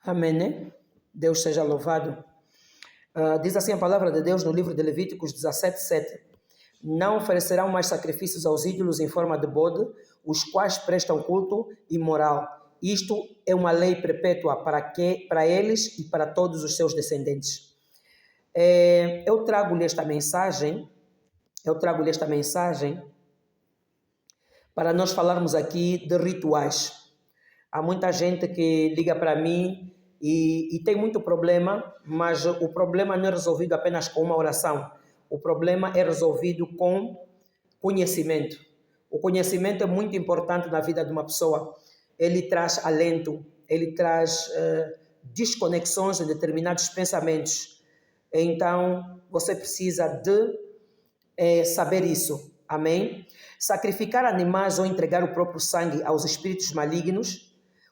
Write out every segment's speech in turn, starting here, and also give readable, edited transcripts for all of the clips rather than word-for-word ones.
Amém, né? Deus seja louvado. Diz assim a palavra de Deus no livro de Levíticos 17:7. Não oferecerão mais sacrifícios aos ídolos em forma de bode, os quais prestam culto imoral. Isto é uma lei perpétua para eles e para todos os seus descendentes. Eu trago-lhe esta mensagem para nós falarmos aqui de rituais. Há muita gente que liga para mim e tem muito problema, mas o problema não é resolvido apenas com uma oração. O problema é resolvido com conhecimento. O conhecimento é muito importante na vida de uma pessoa. Ele traz alento, ele traz desconexões de determinados pensamentos. Então, você precisa de saber isso. Amém? Sacrificar animais ou entregar o próprio sangue aos espíritos malignos.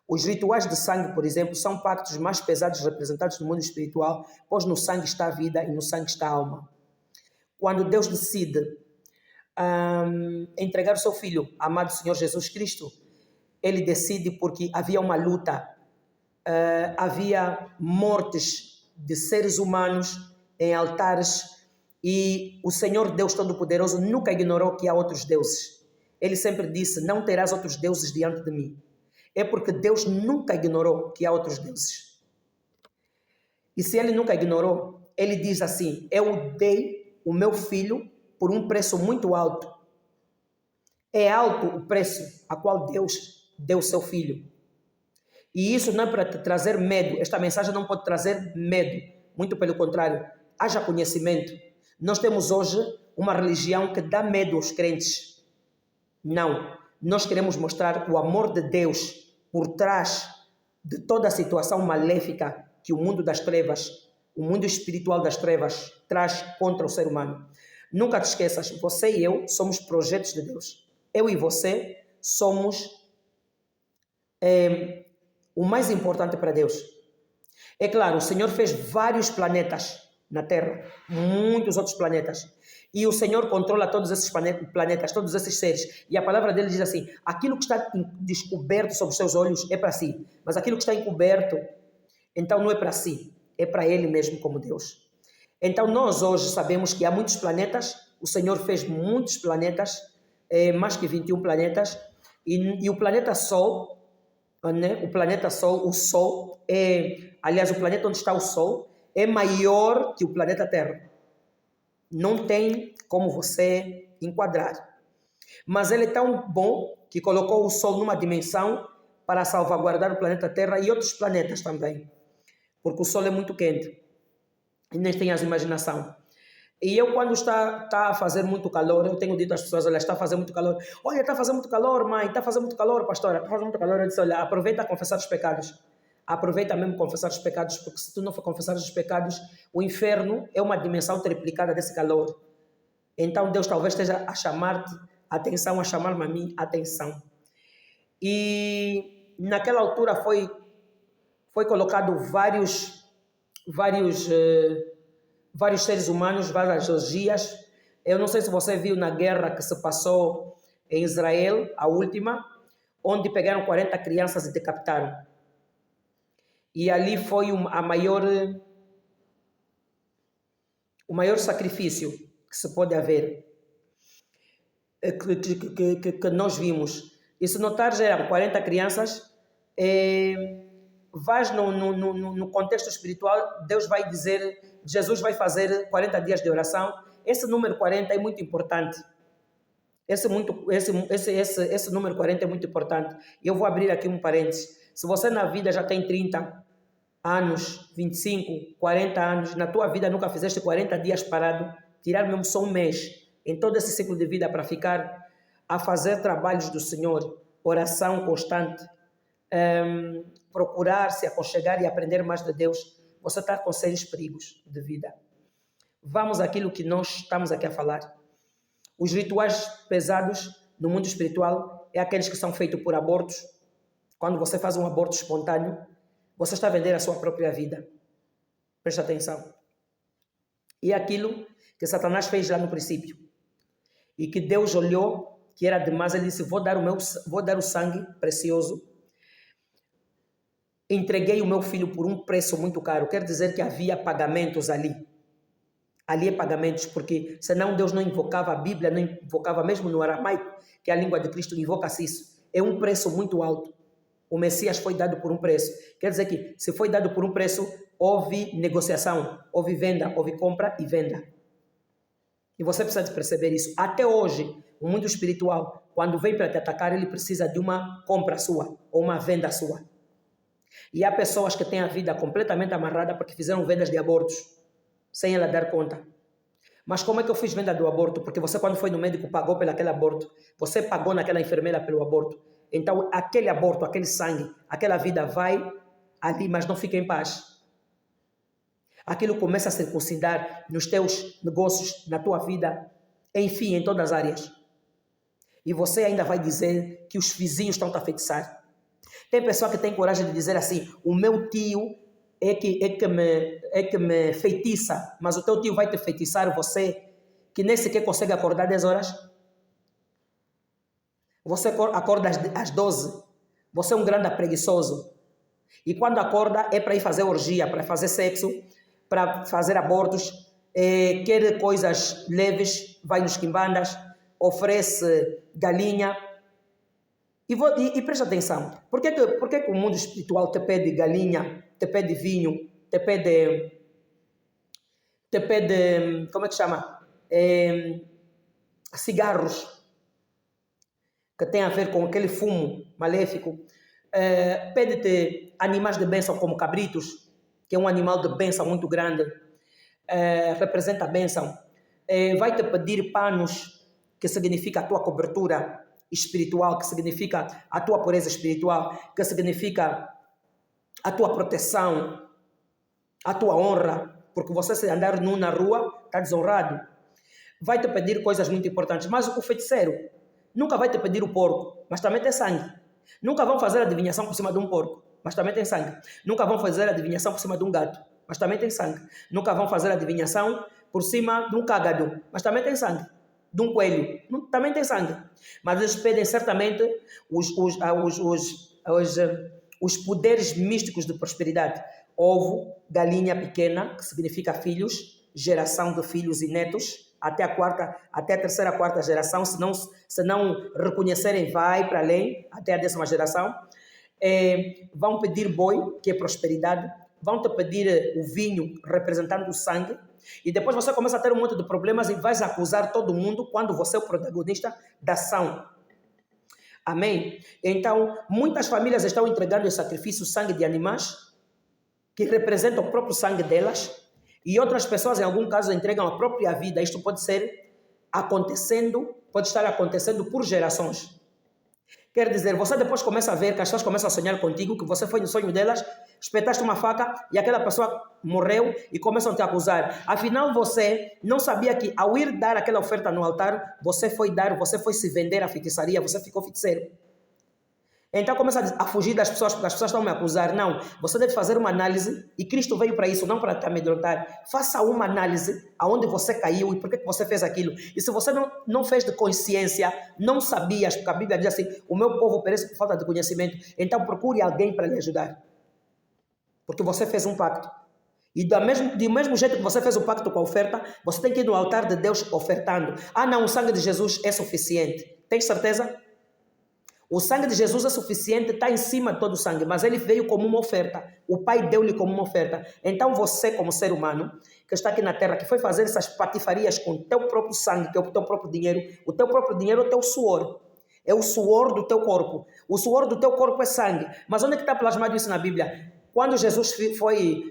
Os rituais de sangue, por exemplo, são pactos mais pesados representados no mundo espiritual, pois no sangue está a vida e no sangue está a alma. Quando Deus decide entregar o seu Filho, amado Senhor Jesus Cristo, Ele decide porque havia uma luta, havia mortes de seres humanos em altares e o Senhor Deus Todo-Poderoso nunca ignorou que há outros deuses. Ele sempre disse, não terás outros deuses diante de mim. É porque Deus nunca ignorou que há outros deuses. E se Ele nunca ignorou, Ele diz assim, eu dei o meu filho por um preço muito alto. É alto o preço a qual Deus deu o seu filho. E isso não é para te trazer medo. Esta mensagem não pode trazer medo. Muito pelo contrário, haja conhecimento. Nós temos hoje uma religião que dá medo aos crentes. Não. Nós queremos mostrar o amor de Deus por trás de toda a situação maléfica que o mundo das trevas, o mundo espiritual das trevas traz contra o ser humano. Nunca te esqueças, você e eu somos projetos de Deus. Eu e você somos o mais importante para Deus. É claro, o Senhor fez vários planetas na Terra, muitos outros planetas. E o Senhor controla todos esses planetas, todos esses seres. E a palavra dele diz assim, aquilo que está descoberto sob os seus olhos é para si. Mas aquilo que está encoberto, então não é para si. É para ele mesmo como Deus. Então nós hoje sabemos que há muitos planetas. O Senhor fez muitos planetas, mais que 21 planetas. E o planeta Sol, né? O planeta Sol, o Sol, aliás, o planeta onde está o Sol, é maior que o planeta Terra. Não tem como você enquadrar. Mas ele é tão bom que colocou o Sol numa dimensão para salvaguardar o planeta Terra e outros planetas também. Porque o Sol é muito quente. E nem tem as imaginação. E eu, quando está a fazer muito calor, eu tenho dito às pessoas, olha, está a fazer muito calor. Olha, está a fazer muito calor, mãe, está a fazer muito calor, pastora, está a fazer muito calor. Eu disse, olha, aproveita a confessar os pecados. Aproveita mesmo confessar os pecados, porque se tu não for confessar os pecados, o inferno é uma dimensão triplicada desse calor. Então Deus talvez esteja a chamar-te atenção, a chamar-me a mim atenção. E naquela altura foi colocado vários seres humanos, várias orgias. Eu não sei se você viu na guerra que se passou em Israel, a última, onde pegaram 40 crianças e decapitaram. E ali foi o maior sacrifício que se pode haver, que nós vimos. E se notares, eram 40 crianças. Vais no contexto espiritual, Deus vai dizer, Jesus vai fazer 40 dias de oração. Esse número 40 é muito importante. Esse número 40 é muito importante. E eu vou abrir aqui um parênteses. Se você na vida já tem 30 anos, 25, 40 anos, na tua vida nunca fizeste 40 dias parado, tirar mesmo só um mês em todo esse ciclo de vida para ficar a fazer trabalhos do Senhor, oração constante, procurar se aconchegar e aprender mais de Deus, você está com sérios perigos de vida. Vamos àquilo que nós estamos aqui a falar. Os rituais pesados no mundo espiritual é aqueles que são feitos por abortos. Quando você faz um aborto espontâneo, você está a vender a sua própria vida. Presta atenção. E aquilo que Satanás fez lá no princípio. E que Deus olhou que era demais, ele disse, vou dar o sangue precioso. entreguei o meu filho por um preço muito caro. Quer dizer que havia pagamentos ali. Ali é pagamentos, porque senão Deus não invocava a Bíblia, não invocava mesmo no aramaico, que é a língua de Cristo, invoca-se isso. É um preço muito alto. O Messias foi dado por um preço. Quer dizer que se foi dado por um preço, houve negociação, houve venda, houve compra e venda. E você precisa de perceber isso. Até hoje, o mundo espiritual, quando vem para te atacar, ele precisa de uma compra sua ou uma venda sua. E há pessoas que têm a vida completamente amarrada porque fizeram vendas de abortos, sem ela dar conta. Mas como é que eu fiz venda do aborto? Porque você, quando foi no médico, pagou pelo aquele aborto. Você pagou naquela enfermeira pelo aborto. Então, aquele aborto, aquele sangue, aquela vida vai ali, mas não fica em paz. Aquilo começa a circuncidar nos teus negócios, na tua vida, enfim, em todas as áreas. E você ainda vai dizer que os vizinhos estão a feitiçar. Tem pessoa que tem coragem de dizer assim, o meu tio é que me feitiça, mas o teu tio vai te feitiçar você, que nem sequer consegue acordar 10 horas. Você acorda às 12. Você é um grande preguiçoso. E quando acorda é para ir fazer orgia, para fazer sexo, para fazer abortos, quer coisas leves, vai nos quimbandas, oferece galinha. E presta atenção, por que o mundo espiritual te pede galinha, te pede vinho, te pede como é que chama? Cigarros, que tem a ver com aquele fumo maléfico. Pede-te animais de bênção como cabritos, que é um animal de bênção muito grande, representa a bênção. Vai-te pedir panos, que significa a tua cobertura espiritual, que significa a tua pureza espiritual, que significa a tua proteção, a tua honra, porque você, se andar nu na rua, está desonrado. Vai te pedir coisas muito importantes, mas o feiticeiro nunca vai te pedir o porco, mas também tem sangue. Nunca vão fazer adivinhação por cima de um porco, mas também tem sangue. Nunca vão fazer adivinhação por cima de um gato, mas também tem sangue. Nunca vão fazer adivinhação por cima de um cágado, mas também tem sangue. De um coelho, também tem sangue. Mas eles pedem certamente os poderes místicos de prosperidade. Ovo, galinha pequena, que significa filhos, geração de filhos e netos, até a terceira, quarta geração, se não reconhecerem, vai para além, até a 10ª geração. Vão pedir boi, que é prosperidade, vão te pedir o vinho, representando o sangue, e depois você começa a ter um monte de problemas e vais acusar todo mundo quando você é o protagonista da ação. Amém? Então, muitas famílias estão entregando em sacrifício sangue de animais, que representam o próprio sangue delas, e outras pessoas, em algum caso, entregam a própria vida. Isto pode estar acontecendo por gerações. Quer dizer, você depois começa a ver que as pessoas começam a sonhar contigo, que você foi no sonho delas, espetaste uma faca e aquela pessoa morreu e começam a te acusar. Afinal, você não sabia que ao ir dar aquela oferta no altar, você foi se vender à feitiçaria, você ficou feiticeiro. Então começa a fugir das pessoas, porque as pessoas estão me acusar. Não, você deve fazer uma análise, e Cristo veio para isso, não para te amedrontar. Faça uma análise aonde você caiu e por que você fez aquilo. E se você não fez de consciência, não sabias, porque a Bíblia diz assim, o meu povo perece por falta de conhecimento, então procure alguém para lhe ajudar. Porque você fez um pacto. E do mesmo jeito que você fez o pacto com a oferta, você tem que ir no altar de Deus ofertando. Ah não, o sangue de Jesus é suficiente. Tem certeza? O sangue de Jesus é suficiente, está em cima de todo o sangue, mas ele veio como uma oferta. O Pai deu-lhe como uma oferta. Então você, como ser humano, que está aqui na terra, que foi fazer essas patifarias com o teu próprio sangue, que é o teu próprio dinheiro é o teu suor. É o suor do teu corpo. O suor do teu corpo é sangue. Mas onde é que está plasmado isso na Bíblia? Quando Jesus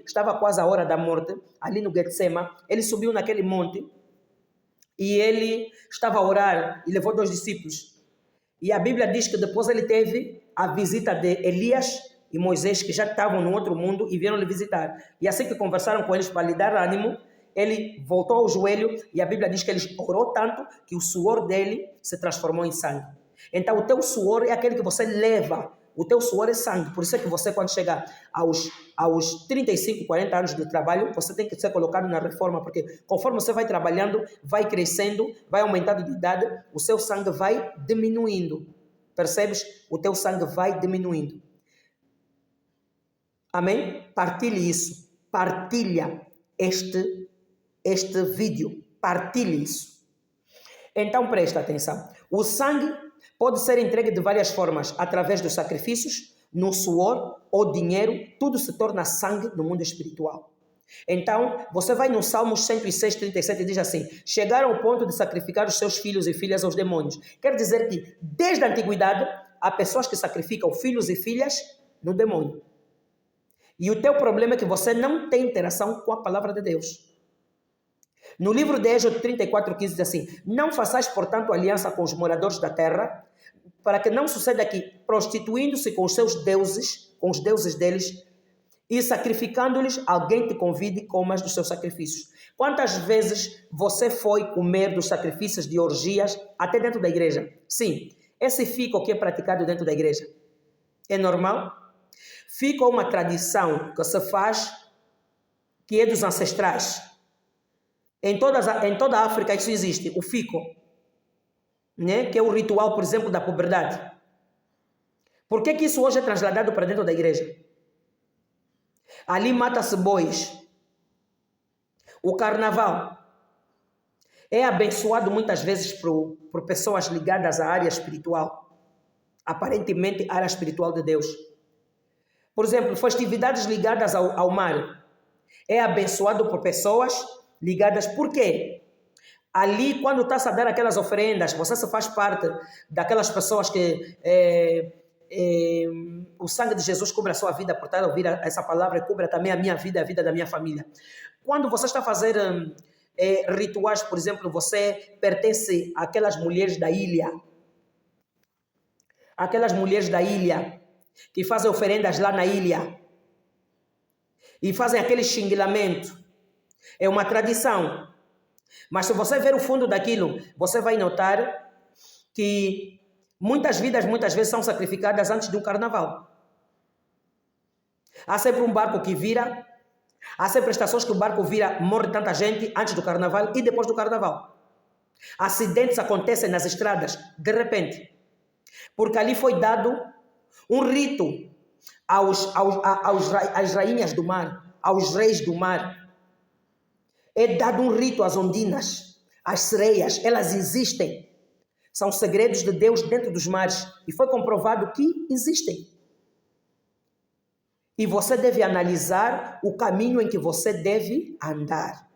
estava quase à hora da morte, ali no Getsema, ele subiu naquele monte e ele estava a orar e levou 2 discípulos. E a Bíblia diz que depois ele teve a visita de Elias e Moisés, que já estavam no outro mundo e vieram lhe visitar. E assim que conversaram com eles para lhe dar ânimo, ele voltou ao joelho e a Bíblia diz que ele orou tanto que o suor dele se transformou em sangue. Então o teu suor é aquele que você leva. O teu suor é sangue. Por isso é que você, quando chega aos 35, 40 anos de trabalho, você tem que ser colocado na reforma, porque conforme você vai trabalhando, vai crescendo, vai aumentando de idade, o seu sangue vai diminuindo. Percebes? O teu sangue vai diminuindo. Amém? Partilhe isso. Partilha este vídeo. Partilhe isso. Então presta atenção. O sangue pode ser entregue de várias formas, através dos sacrifícios, no suor ou dinheiro. Tudo se torna sangue no mundo espiritual. Então, você vai no Salmos 106, 37 e diz assim: chegaram ao ponto de sacrificar os seus filhos e filhas aos demônios. Quer dizer que, desde a antiguidade, há pessoas que sacrificam filhos e filhas no demônio. E o teu problema é que você não tem interação com a palavra de Deus. No livro de Êxodo 34:15 diz assim: não façais, portanto, aliança com os moradores da terra, para que não suceda que, prostituindo-se com os seus deuses, com os deuses deles, e sacrificando-lhes, alguém te convide e comas dos seus sacrifícios. Quantas vezes você foi comer dos sacrifícios de orgias, até dentro da igreja? Sim, esse fico que é praticado dentro da igreja é normal? Fica uma tradição que se faz, que é dos ancestrais. Em toda a África isso existe, o fico, né? Que é o ritual, por exemplo, da puberdade. Por que isso hoje é trasladado para dentro da igreja? Ali mata-se bois. O carnaval é abençoado muitas vezes por pessoas ligadas à área espiritual. Aparentemente, área espiritual de Deus. Por exemplo, festividades ligadas ao mar. É abençoado por pessoas ligadas. Por quê? Ali, quando está a dar aquelas oferendas, você se faz parte daquelas pessoas que o sangue de Jesus cobre a sua vida, por estar a ouvir essa palavra, cubra também a minha vida, a vida da minha família. Quando você está a fazer rituais, por exemplo, você pertence àquelas mulheres da ilha. Aquelas mulheres da ilha que fazem oferendas lá na ilha e fazem aquele xinguilamento. É uma tradição. Mas se você ver o fundo daquilo, você vai notar que muitas vidas, muitas vezes, são sacrificadas antes de um carnaval. Há sempre um barco que vira, há sempre estações que o barco vira, morre tanta gente antes do carnaval e depois do carnaval. Acidentes acontecem nas estradas, de repente. Porque ali foi dado um rito às rainhas do mar, aos reis do mar. É dado um rito às ondinas, às sereias, elas existem. São segredos de Deus dentro dos mares. E foi comprovado que existem. E você deve analisar o caminho em que você deve andar.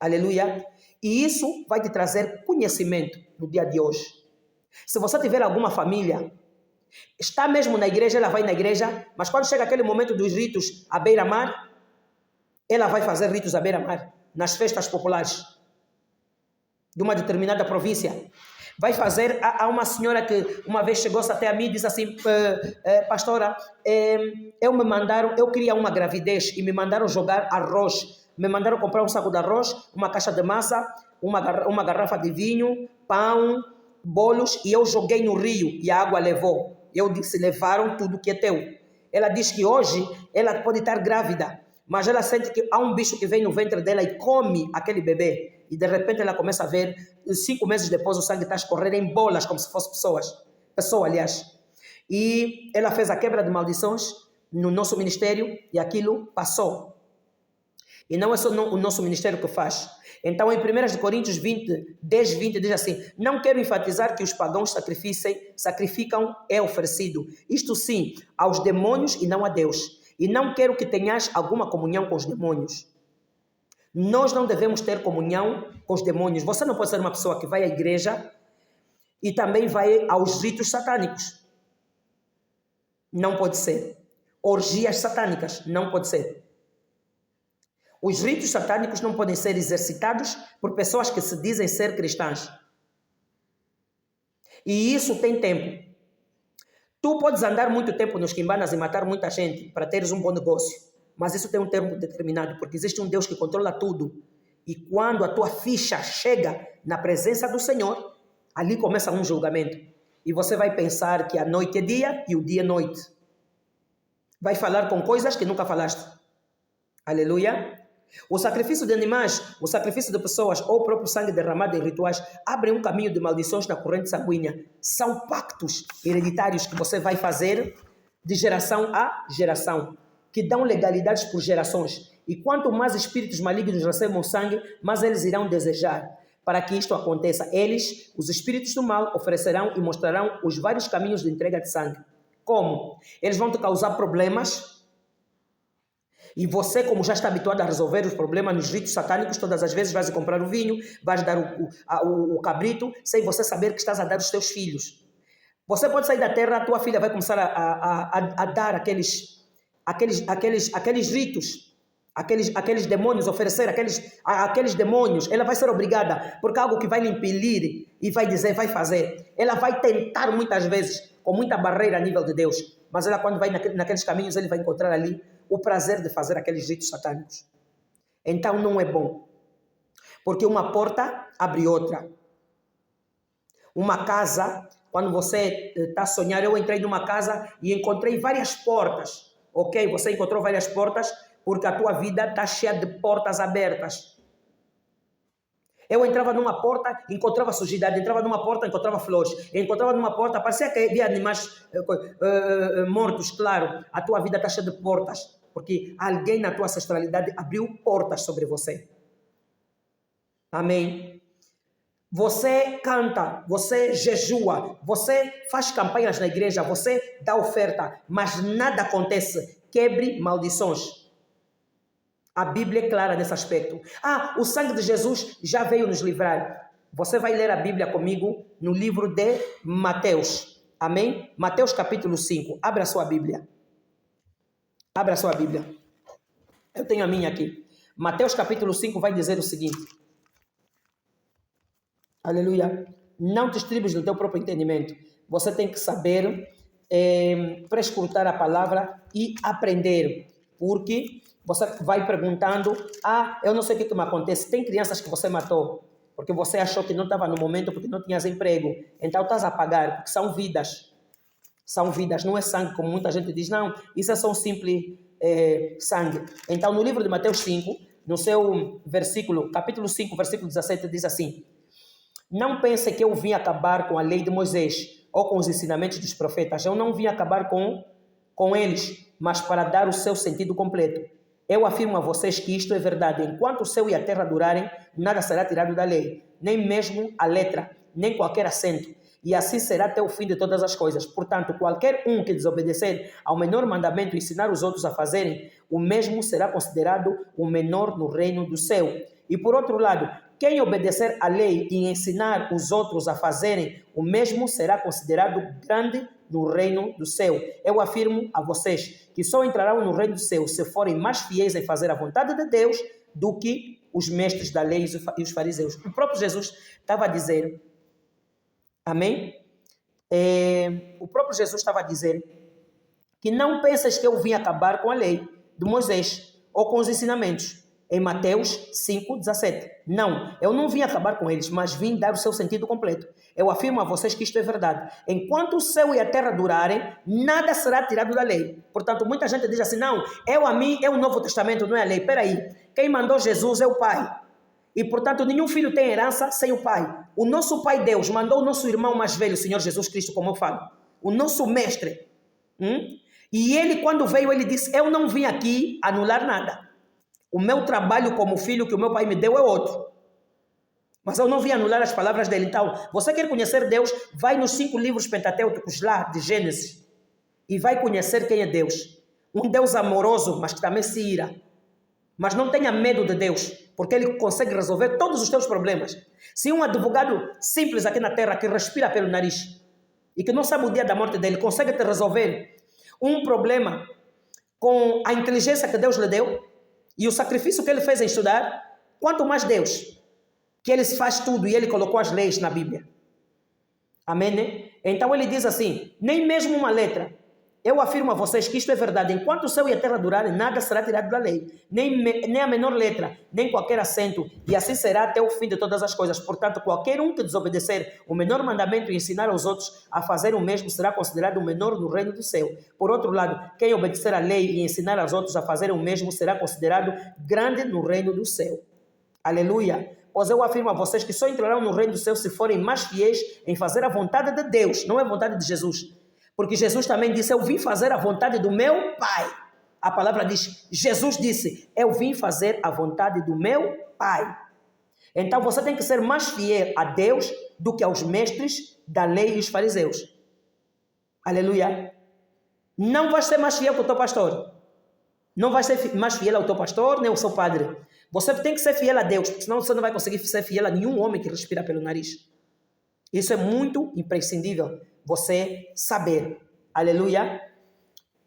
Aleluia. E isso vai te trazer conhecimento no dia de hoje. Se você tiver alguma família, está mesmo na igreja, ela vai na igreja, mas quando chega aquele momento dos ritos à beira-mar, ela vai fazer ritos à beira-mar, nas festas populares de uma determinada província. Vai fazer, há uma senhora que uma vez chegou-se até a mim e disse assim: pastora, eu queria uma gravidez e me mandaram jogar arroz, me mandaram comprar um saco de arroz, uma caixa de massa, uma garrafa de vinho, pão, bolos, e eu joguei no rio e a água levou. Eu disse: levaram tudo que é teu. Ela diz que hoje ela pode estar grávida, mas ela sente que há um bicho que vem no ventre dela e come aquele bebê. E de repente ela começa a ver, 5 meses depois o sangue está a escorrer em bolas, como se fosse pessoa, aliás. E ela fez a quebra de maldições no nosso ministério e aquilo passou. E não é só o nosso ministério que faz. Então, em 1 Coríntios 10, 20, diz assim: não quero enfatizar que os pagãos sacrificam é oferecido. Isto sim, aos demônios e não a Deus. E não quero que tenhas alguma comunhão com os demônios. Nós não devemos ter comunhão com os demônios. Você não pode ser uma pessoa que vai à igreja e também vai aos ritos satânicos. Não pode ser. Orgias satânicas, não pode ser. Os ritos satânicos não podem ser exercitados por pessoas que se dizem ser cristãs. E isso tem tempo. Tu podes andar muito tempo nos quimbanas e matar muita gente para teres um bom negócio. Mas isso tem um tempo determinado, porque existe um Deus que controla tudo. E quando a tua ficha chega na presença do Senhor, ali começa um julgamento. E você vai pensar que a noite é dia e o dia é noite. Vai falar com coisas que nunca falaste. Aleluia. O sacrifício de animais, o sacrifício de pessoas ou o próprio sangue derramado em rituais abrem um caminho de maldições na corrente sanguínea. São pactos hereditários que você vai fazer de geração a geração. que dão legalidades por gerações. E quanto mais espíritos malignos recebam sangue, mais eles irão desejar. Para que isto aconteça, eles, os espíritos do mal, oferecerão e mostrarão os vários caminhos de entrega de sangue. Como? Eles vão te causar problemas. E você, como já está habituado a resolver os problemas nos ritos satânicos, todas as vezes vais comprar o vinho, vais dar o cabrito, sem você saber que estás a dar os teus filhos. Você pode sair da terra, a tua filha vai começar a dar aqueles ritos, aqueles demônios, oferecer aqueles demônios. Ela vai ser obrigada, porque é algo que vai lhe impelir e vai dizer, vai fazer. Ela vai tentar muitas vezes, com muita barreira a nível de Deus, mas ela quando vai naqueles caminhos, ele vai encontrar ali o prazer de fazer aqueles ritos satânicos. Então não é bom, porque uma porta abre outra. Uma casa, quando você está a sonhar, eu entrei numa casa e encontrei várias portas, ok? Você encontrou várias portas porque a tua vida está cheia de portas abertas. Eu entrava numa porta, encontrava sujidade, entrava numa porta, encontrava flores, encontrava numa porta, parecia que havia animais mortos, claro. A tua vida está cheia de portas, porque alguém na tua ancestralidade abriu portas sobre você. Amém? Você canta, você jejua, você faz campanhas na igreja, você dá oferta, mas nada acontece. Quebre maldições. A Bíblia é clara nesse aspecto. O sangue de Jesus já veio nos livrar. Você vai ler a Bíblia comigo no livro de Mateus. Amém? Mateus capítulo 5. Abra a sua Bíblia. Abra a sua Bíblia. Eu tenho a minha aqui. Mateus capítulo 5 vai dizer o seguinte. Aleluia. Não te estribes no teu próprio entendimento. Você tem que saber prescrutar a palavra e aprender. Porque você vai perguntando, eu não sei o que me acontece. Tem crianças que você matou, porque você achou que não estava no momento, porque não tinhas emprego. Então estás a pagar, porque são vidas. São vidas, não é sangue, como muita gente diz. Não, isso é só um simples sangue. Então no livro de Mateus 5, no seu versículo, capítulo 5, versículo 17, diz assim: não pense que eu vim acabar com a lei de Moisés, ou com os ensinamentos dos profetas. Eu não vim acabar com eles, mas para dar o seu sentido completo. Eu afirmo a vocês que isto é verdade. Enquanto o céu e a terra durarem, nada será tirado da lei, nem mesmo a letra, nem qualquer acento. E assim será até o fim de todas as coisas. Portanto, qualquer um que desobedecer ao menor mandamento e ensinar os outros a fazerem, o mesmo será considerado o menor no reino do céu. E por outro lado, quem obedecer à lei e ensinar os outros a fazerem, o mesmo será considerado grande no reino do céu. Eu afirmo a vocês que só entrarão no reino do céu se forem mais fiéis em fazer a vontade de Deus do que os mestres da lei e os fariseus. O próprio Jesus estava a dizer, amém? O próprio Jesus estava a dizer que não pensas que eu vim acabar com a lei de Moisés ou com os ensinamentos. Em Mateus 5, 17. Não, eu não vim acabar com eles, mas vim dar o seu sentido completo. Eu afirmo a vocês que isto é verdade. Enquanto o céu e a terra durarem, nada será tirado da lei. Portanto, muita gente diz assim, não, a mim é o Novo Testamento, não é a lei. Espera aí, quem mandou Jesus é o Pai. E, portanto, nenhum filho tem herança sem o Pai. O nosso Pai Deus mandou o nosso irmão mais velho, o Senhor Jesus Cristo, como eu falo. O nosso mestre. E ele, quando veio, ele disse, eu não vim aqui anular nada. O meu trabalho como filho que o meu pai me deu é outro. Mas eu não vim anular as palavras dele. Então, você quer conhecer Deus? Vai nos 5 livros pentatêuticos lá de Gênesis e vai conhecer quem é Deus. Um Deus amoroso, mas que também se ira. Mas não tenha medo de Deus, porque Ele consegue resolver todos os teus problemas. Se um advogado simples aqui na terra que respira pelo nariz e que não sabe o dia da morte dele, consegue te resolver um problema com a inteligência que Deus lhe deu, e o sacrifício que ele fez em estudar, quanto mais Deus, que ele faz tudo e ele colocou as leis na Bíblia. Amém, né? Então ele diz assim, nem mesmo uma letra. Eu afirmo a vocês que isto é verdade. Enquanto o céu e a terra durarem, nada será tirado da lei. Nem a menor letra, nem qualquer acento. E assim será até o fim de todas as coisas. Portanto, qualquer um que desobedecer o menor mandamento e ensinar aos outros a fazer o mesmo será considerado o menor no reino do céu. Por outro lado, quem obedecer a lei e ensinar aos outros a fazer o mesmo será considerado grande no reino do céu. Aleluia! Pois eu afirmo a vocês que só entrarão no reino do céu se forem mais fiéis em fazer a vontade de Deus, não é a vontade de Jesus. Porque Jesus também disse, eu vim fazer a vontade do meu Pai. A palavra diz, Jesus disse, eu vim fazer a vontade do meu Pai. Então você tem que ser mais fiel a Deus do que aos mestres da lei e os fariseus. Aleluia. Não vais ser mais fiel que o teu pastor. Não vais ser mais fiel ao teu pastor nem ao seu padre. Você tem que ser fiel a Deus, porque senão você não vai conseguir ser fiel a nenhum homem que respira pelo nariz. Isso é muito imprescindível você saber. Aleluia.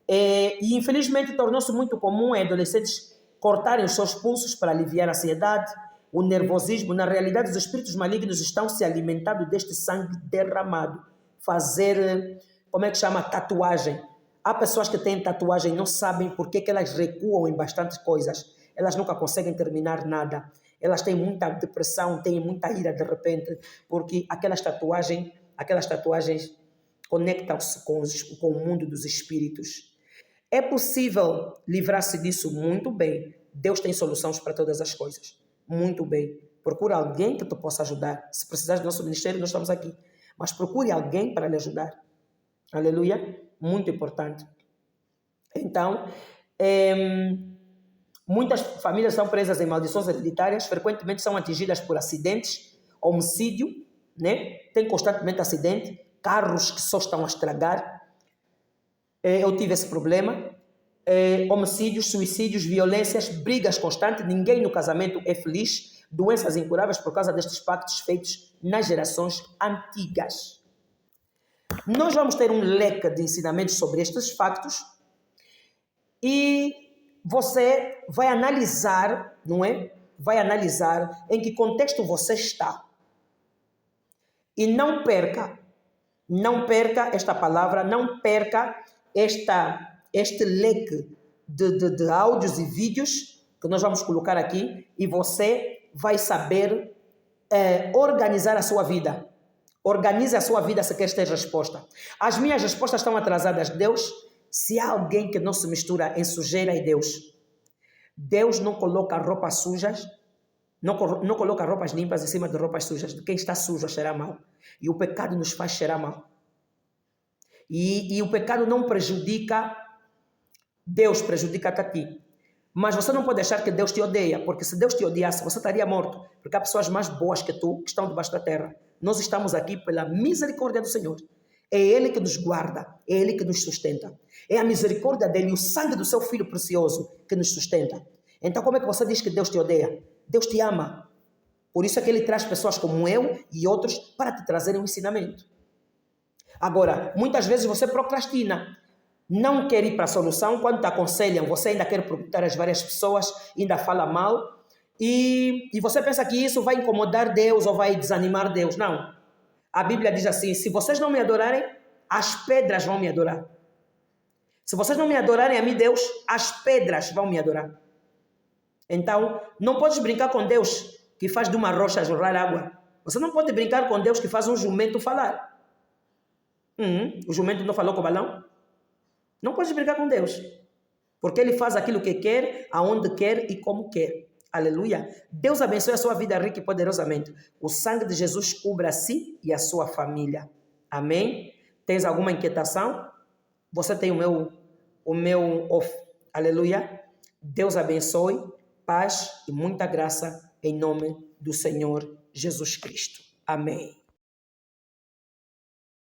E infelizmente tornou-se muito comum em adolescentes cortarem os seus pulsos para aliviar a ansiedade, o nervosismo. Na realidade, os espíritos malignos estão se alimentando deste sangue derramado. Fazer, como é que chama? Tatuagem. Há pessoas que têm tatuagem e não sabem por que elas recuam em bastantes coisas. Elas nunca conseguem terminar nada. Elas têm muita depressão, têm muita ira de repente, porque aquelas tatuagens conectam-se com o mundo dos espíritos. É possível livrar-se disso muito bem. Deus tem soluções para todas as coisas. Muito bem. Procura alguém que te possa ajudar. Se precisar do nosso ministério, nós estamos aqui. Mas procure alguém para lhe ajudar. Aleluia. Muito importante. Então, muitas famílias são presas em maldições hereditárias, frequentemente são atingidas por acidentes, homicídio, né? Tem constantemente acidente, carros que só estão a estragar. Eu tive esse problema. Homicídios, suicídios, violências, brigas constantes, ninguém no casamento é feliz, doenças incuráveis por causa destes pactos feitos nas gerações antigas. Nós vamos ter um leque de ensinamentos sobre estes factos e você vai analisar, não é? Vai analisar em que contexto você está. E não perca esta palavra, não perca este leque de áudios e vídeos que nós vamos colocar aqui e você vai saber organizar a sua vida. Organize a sua vida se quer ter resposta. As minhas respostas estão atrasadas. Deus, se há alguém que não se mistura em sujeira e Deus. Deus não coloca roupas sujas, não coloca roupas limpas em cima de roupas sujas. Quem está sujo cheira mal. E o pecado nos faz cheirar mal. E o pecado não prejudica Deus, prejudica-te a ti. Mas você não pode achar que Deus te odeia, porque se Deus te odiasse, você estaria morto. Porque há pessoas mais boas que tu que estão debaixo da terra. Nós estamos aqui pela misericórdia do Senhor. É Ele que nos guarda, é Ele que nos sustenta. É a misericórdia dEle e o sangue do seu Filho precioso que nos sustenta. Então como é que você diz que Deus te odeia? Deus te ama. Por isso é que Ele traz pessoas como eu e outros para te trazerem um ensinamento. Agora, muitas vezes você procrastina. Não quer ir para a solução, quando te aconselham, você ainda quer perguntar às várias pessoas, ainda fala mal, e você pensa que isso vai incomodar Deus ou vai desanimar Deus. Não. A Bíblia diz assim, se vocês não me adorarem, as pedras vão me adorar. Se vocês não me adorarem a mim, Deus, as pedras vão me adorar. Então, não podes brincar com Deus que faz de uma rocha jorrar água. Você não pode brincar com Deus que faz um jumento falar. O jumento não falou com o balão? Não pode brincar com Deus, porque Ele faz aquilo que quer, aonde quer e como quer. Aleluia. Deus abençoe a sua vida rica e poderosamente. O sangue de Jesus cubra a si e a sua família. Amém? Tens alguma inquietação? Você tem o meu off. Aleluia. Deus abençoe, paz e muita graça em nome do Senhor Jesus Cristo. Amém.